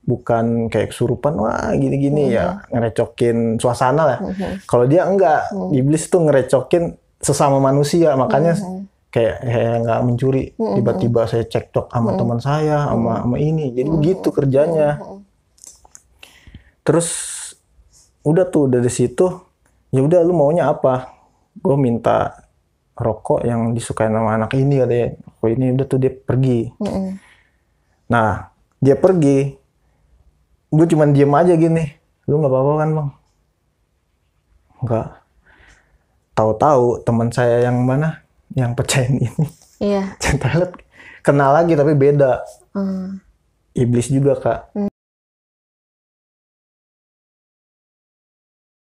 bukan kayak kesurupan, wah gini-gini ya, ngerecokin suasana lah. Kalau dia enggak, iblis tuh ngerecokin sesama manusia, makanya kayak nggak mencuri, tiba-tiba saya cekcok sama teman saya, sama ini, jadi begitu kerjanya. Terus udah tuh dari situ, ya udah lu maunya apa? Gue minta rokok yang disukain sama anak ini katanya. Oh ini udah tuh dia pergi. Nah dia pergi, gue cuman diem aja gini. Lu nggak apa-apa kan Bang? Enggak. Tahu-tahu teman saya yang mana yang pecahin ini, toilet, kenal lagi tapi beda. Iblis juga Kak.